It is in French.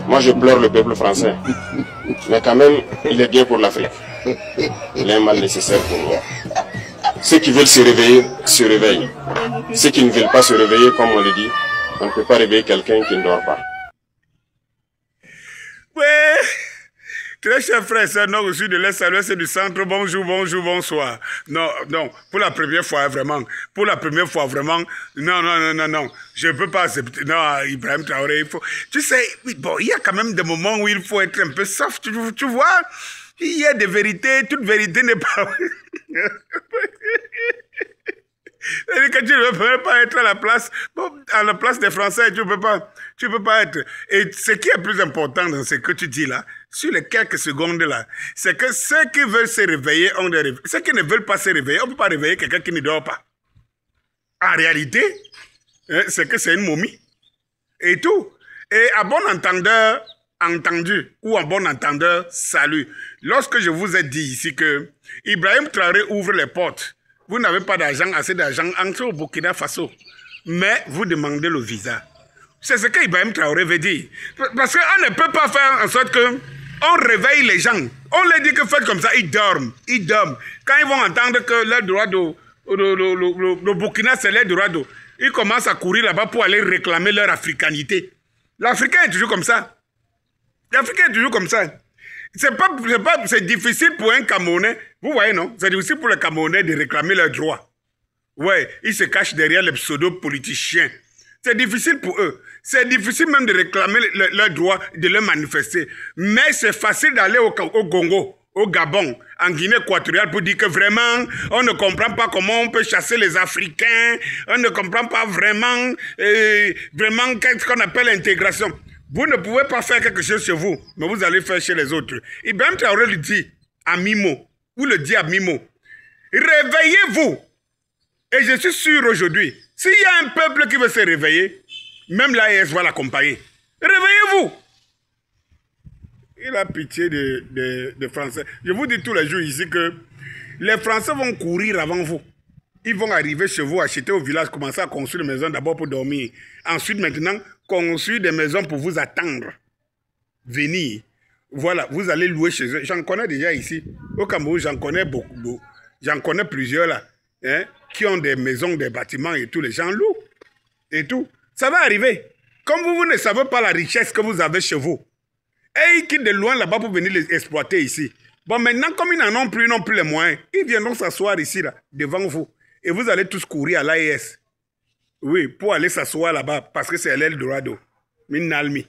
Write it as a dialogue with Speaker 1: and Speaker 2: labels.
Speaker 1: Moi, je pleure le peuple français. Mais quand même, il est bien pour l'Afrique. Il est un mal nécessaire pour nous. Ceux qui veulent se réveiller, se réveillent. Ceux qui ne veulent pas se réveiller, comme on le dit, on ne peut pas réveiller quelqu'un qui ne dort pas.
Speaker 2: Ouais. Très chers frères et sœurs, non reçus de l'Est à l'Ouest et du centre, bonjour, bonjour, bonsoir. Non, non, pour la première fois, vraiment, non, je ne peux pas accepter, non, Ibrahim Traoré, il faut, tu sais, bon, il y a quand même des moments où il faut être un peu soft, tu vois, il y a des vérités, toute vérité n'est pas... Que tu ne peux pas être à la place des Français, tu ne peux pas être. Et ce qui est plus important dans ce que tu dis là, sur les quelques secondes là, c'est que ceux qui veulent se réveiller ont des réveils. Ceux qui ne veulent pas se réveiller, on ne peut pas réveiller quelqu'un qui ne dort pas. En réalité, c'est que c'est une momie. Et tout. Et à bon entendeur, entendu, ou en bon entendeur, salut. Lorsque je vous ai dit ici que Ibrahim Traoré ouvre les portes, vous n'avez pas d'argent, assez d'argent, entre au Burkina Faso. Mais vous demandez le visa. C'est ce que Ibrahim Traoré veut dire. Parce qu'on ne peut pas faire en sorte que on réveille les gens. On leur dit que faites comme ça, ils dorment. Ils dorment. Quand ils vont entendre que leur droit le Burkina, c'est leur droit d'eau, ils commencent à courir là-bas pour aller réclamer leur africanité. L'Africain est toujours comme ça. L'Africain est toujours comme ça. C'est difficile pour un Camerounais, vous voyez non, c'est difficile pour les Camerounais de réclamer leurs droits. Ouais, ils se cachent derrière les pseudo-politiciens. C'est difficile pour eux. C'est difficile même de réclamer leurs droits, de les manifester. Mais c'est facile d'aller au Congo, au Gabon, en Guinée équatoriale pour dire que vraiment, on ne comprend pas comment on peut chasser les Africains, on ne comprend pas vraiment qu'est-ce qu'on appelle l'intégration. Vous ne pouvez pas faire quelque chose chez vous, mais vous allez faire chez les autres. Ibrahim Traoré le dit à mi-mot, ou le dit à mi-mot. Réveillez-vous. Et je suis sûr aujourd'hui, s'il y a un peuple qui veut se réveiller, même l'AES va l'accompagner. Réveillez-vous. Il a pitié des Français. Je vous dis tous les jours ici que les Français vont courir avant vous. Ils vont arriver chez vous, acheter au village, commencer à construire des maisons d'abord pour dormir. Ensuite, maintenant, construire des maisons pour vous attendre. Venir. Voilà, vous allez louer chez eux. J'en connais déjà ici. Au Cameroun, j'en connais beaucoup. J'en connais plusieurs là. Hein, qui ont des maisons, des bâtiments et tout. Les gens louent. Et tout. Ça va arriver. Comme vous ne savez pas la richesse que vous avez chez vous. Et ils quittent de loin là-bas pour venir les exploiter ici. Bon, maintenant, comme ils n'en ont plus les moyens, ils viendront s'asseoir ici, là, devant vous. Et vous allez tous courir à l'AES. Oui, pour aller s'asseoir là-bas, parce que c'est l'Eldorado. Minalmi.